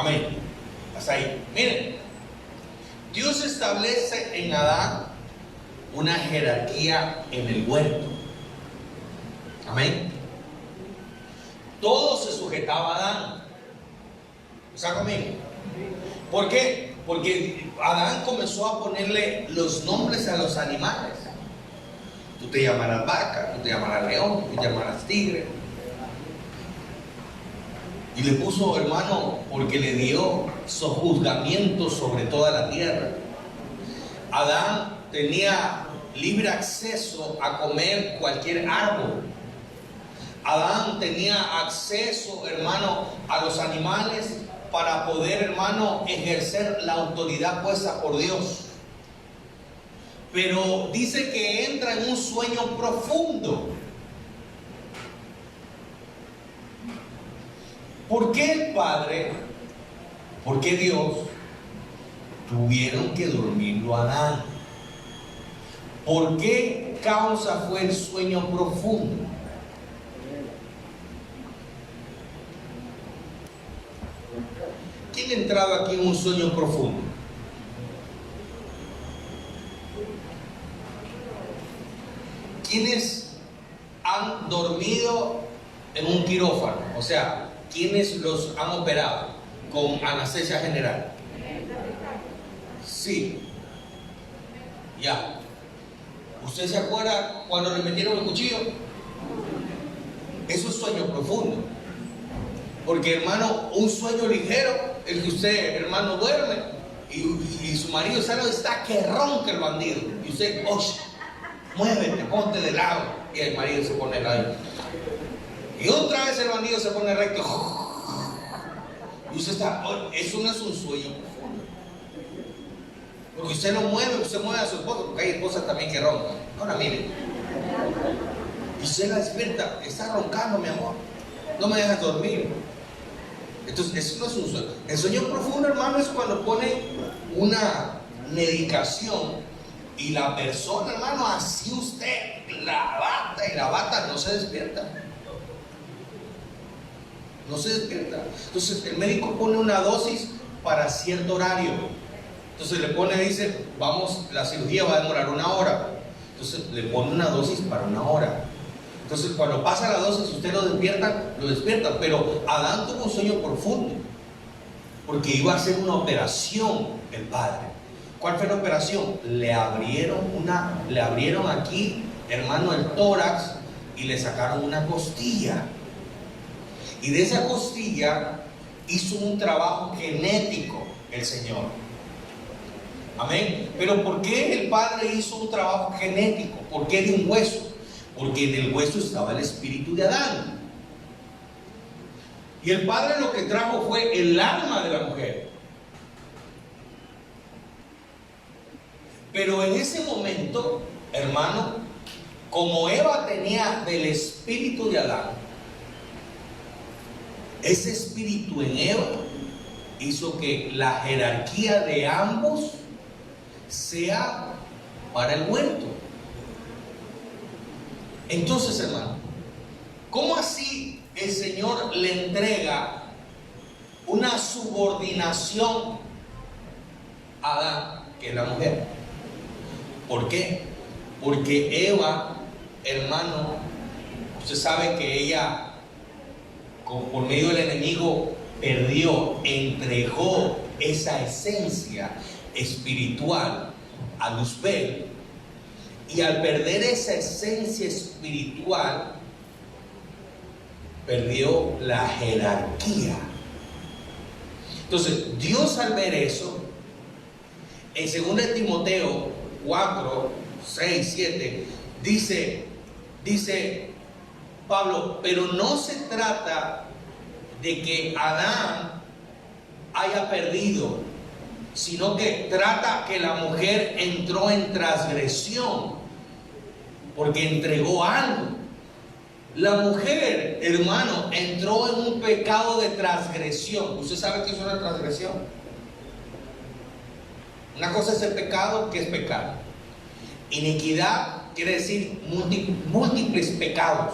Amén. Hasta ahí. Miren, Dios establece en Adán una jerarquía en el huerto. Amén. Todo se sujetaba a Adán. ¿Está conmigo? ¿Por qué? Porque Adán comenzó a ponerle los nombres a los animales. Tú te llamarás vaca, tú te llamarás león, tú te llamarás tigre. Y le puso, hermano, porque le dio sojuzgamiento sobre toda la tierra. Adán tenía libre acceso a comer cualquier árbol. Adán tenía acceso, hermano, a los animales para poder, hermano, ejercer la autoridad puesta por Dios. Pero dice que entra en un sueño profundo. ¿Por qué el Padre, por qué Dios tuvieron que dormirlo a Adán? ¿Por qué causa fue el sueño profundo? ¿Quién ha entrado aquí en un sueño profundo? ¿Quiénes han dormido en un quirófano? O sea, ¿quiénes los han operado con anestesia general? Sí. Ya. ¿Usted se acuerda cuando le metieron el cuchillo? Eso es sueño profundo. Porque, hermano, un sueño ligero, el que usted, hermano, duerme y su marido está que ronca el bandido. Y usted, oye, muévete, ponte de lado. Y el marido se pone recto. Y otra vez el bandido se pone recto. Y usted está, eso no es un sueño profundo. Porque usted no mueve, usted mueve a su esposa, porque hay esposas también que roncan. Ahora mire. Y usted la despierta, está roncando, mi amor. No me dejas dormir. Entonces, eso no es un sueño. El sueño profundo, hermano, es cuando pone una medicación y la persona, hermano, así usted la bata no se despierta. No se despierta. Entonces, el médico pone una dosis para cierto horario. Entonces, le pone, dice, vamos, la cirugía va a demorar 1 hora. Entonces, le pone una dosis para 1 hora. Entonces, cuando pasa la dosis, usted lo despierta. Pero Adán tuvo un sueño profundo, porque iba a hacer una operación el padre. ¿Cuál fue la operación? Le abrieron aquí, hermano, el tórax y le sacaron una costilla. Y de esa costilla hizo un trabajo genético el Señor. Amén. Pero ¿por qué el padre hizo un trabajo genético? ¿Por qué de un hueso? Porque en el hueso estaba el espíritu de Adán. Y el padre lo que trajo fue el alma de la mujer. Pero en ese momento, hermano, como Eva tenía del espíritu de Adán, ese espíritu en Eva hizo que la jerarquía de ambos sea para el huerto. Entonces, hermano, ¿cómo así el Señor le entrega una subordinación a Adán, que es la mujer? ¿Por qué? Porque Eva, hermano, usted sabe que ella, por medio del enemigo, entregó esa esencia espiritual a Luzbel. Y al perder esa esencia espiritual, perdió la jerarquía. Entonces, Dios al ver eso, en 2 Timoteo 4, 6, 7, dice Pablo, pero no se trata de que Adán haya perdido, sino que trata que la mujer entró en transgresión, porque entregó algo. La mujer, hermano, entró en un pecado de transgresión. ¿Usted sabe qué es una transgresión? Una cosa es el pecado, ¿qué es pecado? Iniquidad quiere decir múltiples pecados.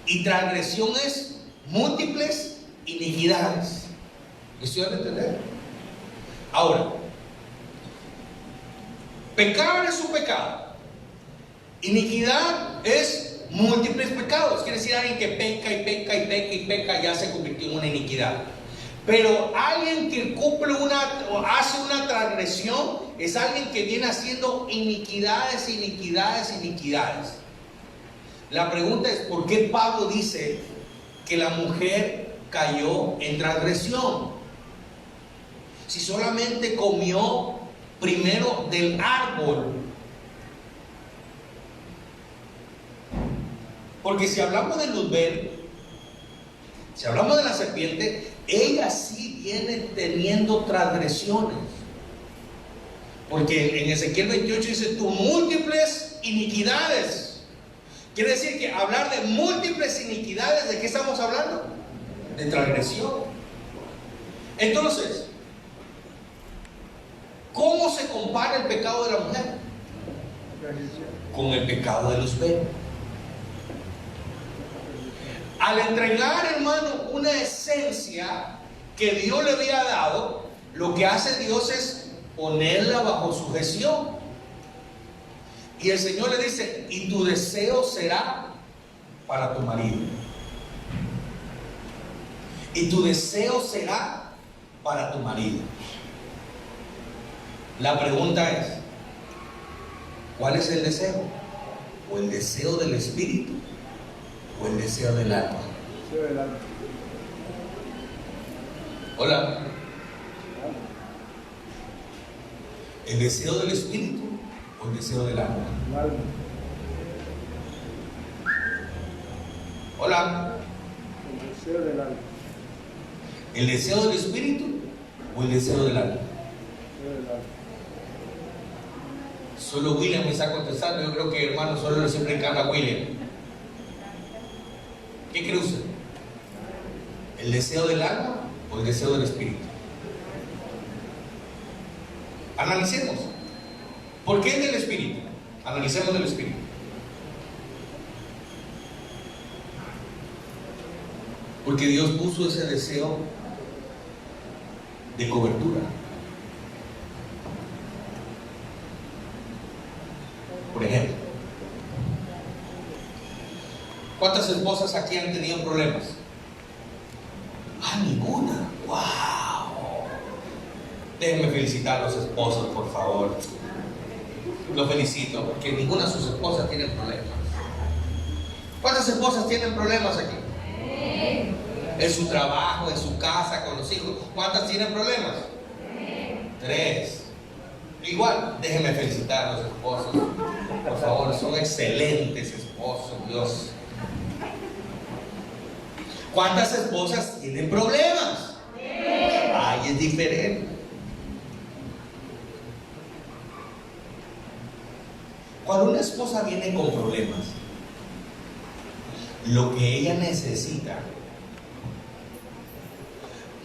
Y transgresión es múltiples iniquidades. ¿Me estoy dando a entender? Ahora, pecar es un pecado. Iniquidad es múltiples pecados. Quiere decir alguien que peca y peca y peca y peca, ya se convirtió en una iniquidad. Pero alguien que cumple o hace una transgresión es alguien que viene haciendo iniquidades, iniquidades, iniquidades. La pregunta es, ¿por qué Pablo dice que la mujer cayó en transgresión? Si solamente comió primero del árbol. Porque si hablamos de Luzbel, si hablamos de la serpiente, ella sí viene teniendo transgresiones. Porque en Ezequiel 28 dice, tus múltiples iniquidades. Quiere decir que hablar de múltiples iniquidades, ¿de qué estamos hablando? De transgresión. Entonces, ¿cómo se compara el pecado de la mujer? Con el pecado de Luzbel. Al entregar, hermano, una esencia que Dios le había dado, lo que hace Dios es ponerla bajo sujeción. Y el Señor le dice, y tu deseo será para tu marido. Y tu deseo será para tu marido. La pregunta es, ¿cuál es el deseo? ¿O el deseo del espíritu? ¿O el deseo del alma? Hola. ¿El deseo del espíritu o el deseo del alma? Hola. El deseo del alma. ¿El deseo del espíritu o el deseo del alma? Solo William me está contestando. Yo creo que, hermano, solo siempre encarga William. ¿Qué cree usted? ¿El deseo del alma o el deseo del espíritu? Analicemos. ¿Por qué es del espíritu? Analicemos del espíritu. Porque Dios puso ese deseo de cobertura. Por ejemplo, ¿cuántas esposas aquí han tenido problemas? Ah, ninguna. ¡Wow! Déjenme felicitar a los esposos, por favor. Los felicito, porque ninguna de sus esposas tiene problemas. ¿Cuántas esposas tienen problemas aquí? En su trabajo, en su casa, con los hijos. ¿Cuántas tienen problemas? 3. Igual, déjenme felicitar a los esposos. Por favor, son excelentes esposos, Dios. ¿Cuántas esposas tienen problemas? Ay, es diferente. Cuando una esposa viene con problemas, lo que ella necesita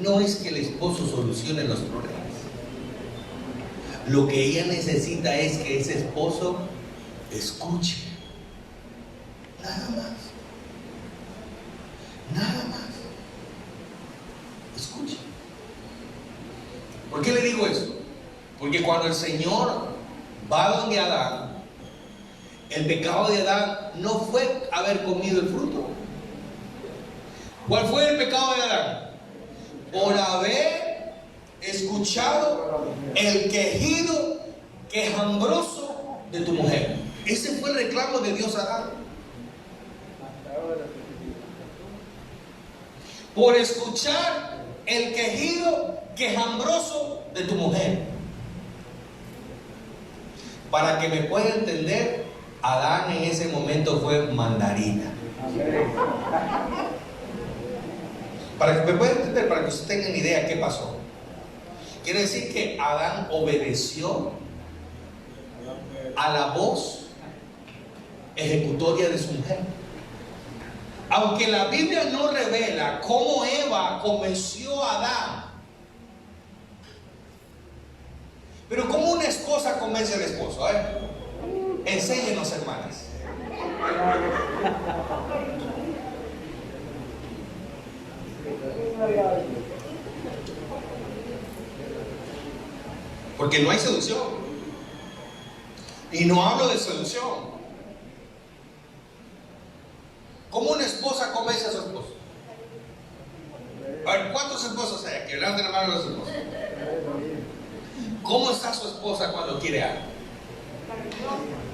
no es que el esposo solucione los problemas. Lo que ella necesita es que ese esposo escuche. Nada más. Nada más. Escuche. ¿Por qué le digo eso? Porque cuando el Señor va donde Adán, el pecado de Adán no fue haber comido el fruto. ¿Cuál fue el pecado de Adán? Por haber escuchado el quejido quejambroso de tu mujer. Ese fue el reclamo de Dios a Adán. Por escuchar el quejido quejambroso de tu mujer. Para que me pueda entender, Adán en ese momento fue mandarina. Para que me pueda entender, para que ustedes tengan idea qué pasó. Quiere decir que Adán obedeció a la voz ejecutoria de su mujer. Aunque la Biblia no revela cómo Eva convenció a Adán, pero cómo una esposa convence al esposo. Enséñenos, hermanas. Porque no hay seducción. Y no hablo de seducción. ¿Cómo una esposa convence a su esposo? A ver, ¿cuántos esposos hay aquí? Levanten la mano los esposos. ¿Cómo está su esposa cuando quiere algo?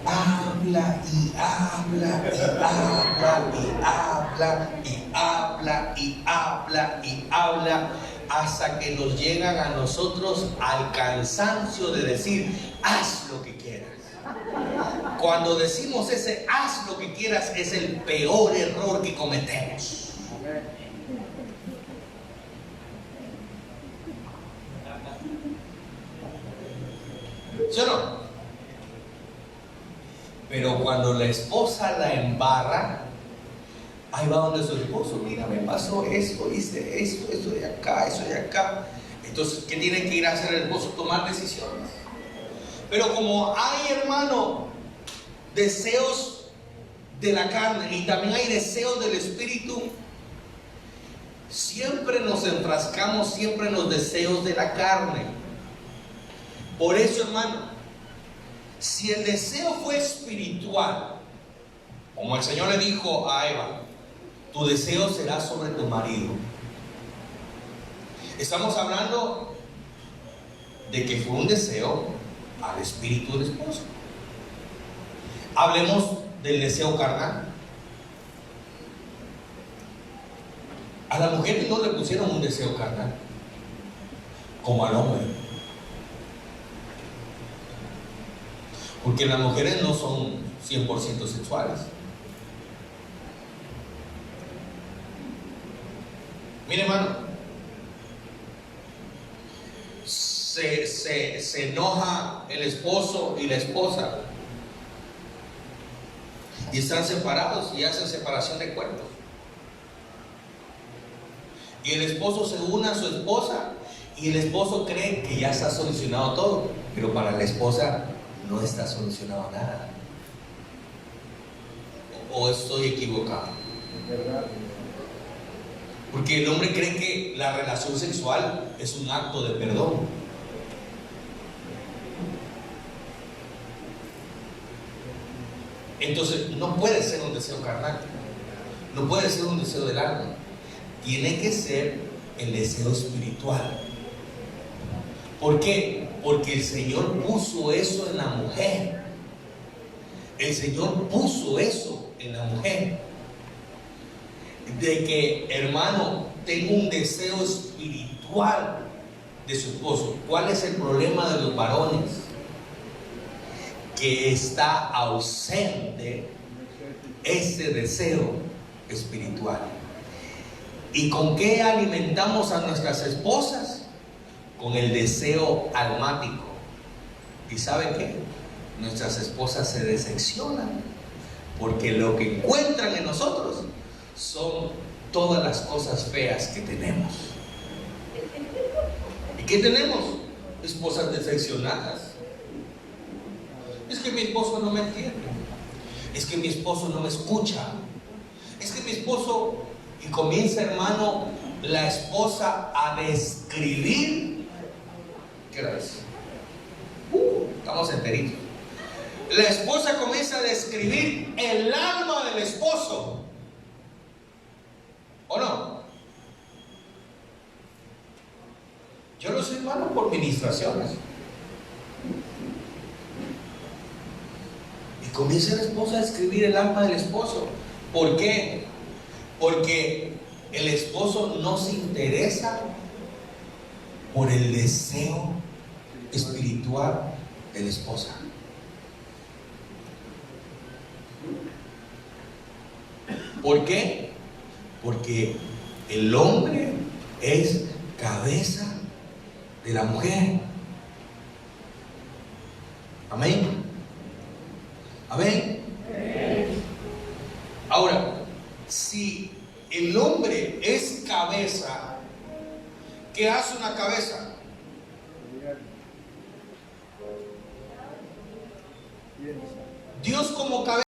Habla y habla y habla y habla y habla y habla y habla hasta que nos llegan a nosotros al cansancio de decir, haz lo que quieras. Cuando decimos ese haz lo que quieras es el peor error que cometemos. ¿Sí o no? Pero cuando la esposa la embarra, ahí va donde su esposo, mira, me pasó esto, hice esto, esto de acá, eso de acá. Entonces, ¿qué tiene que ir a hacer el esposo? Tomar decisiones. Pero como hay, hermano, deseos de la carne y también hay deseos del espíritu, siempre nos enfrascamos siempre en los deseos de la carne. Por eso, hermano, si el deseo fue espiritual, como el Señor le dijo a Eva, tu deseo será sobre tu marido. Estamos hablando de que fue un deseo al espíritu del esposo. Hablemos del deseo carnal. A la mujer no le pusieron un deseo carnal como al hombre, porque las mujeres no son 100% sexuales. Mire, hermano, se enoja el esposo y la esposa y están separados y hacen separación de cuerpos. Y el esposo se une a su esposa y el esposo cree que ya está solucionado todo, pero para la esposa no está solucionado nada. ¿O estoy equivocado? Porque el hombre cree que la relación sexual es un acto de perdón. Entonces no puede ser un deseo carnal, no puede ser un deseo del alma, tiene que ser el deseo espiritual. ¿Por qué? Porque el Señor puso eso en la mujer. El Señor puso eso en la mujer. De que, hermano, tengo un deseo espiritual de su esposo. ¿Cuál es el problema de los varones? Que está ausente ese deseo espiritual. ¿Y con qué alimentamos a nuestras esposas? Con el deseo almático. ¿Y sabe qué? Nuestras esposas se decepcionan porque lo que encuentran en nosotros son todas las cosas feas que tenemos. ¿Y qué tenemos? Esposas decepcionadas. Es que mi esposo no me entiende. Es que mi esposo no me escucha. Es que mi esposo... Y comienza, hermano, la esposa a describir. ¿Qué hora es? Estamos enteritos. La esposa comienza a describir el alma del esposo. ¿O no? Yo lo sé, hermano, por ministraciones. Y comienza la esposa a describir el alma del esposo. ¿Por qué? Porque el esposo no se interesa por el deseo espiritual de la esposa. ¿Por qué? Porque el hombre es cabeza de la mujer. Amén. Amén. Ahora, si el hombre es cabeza, ¿qué hace una cabeza? Dios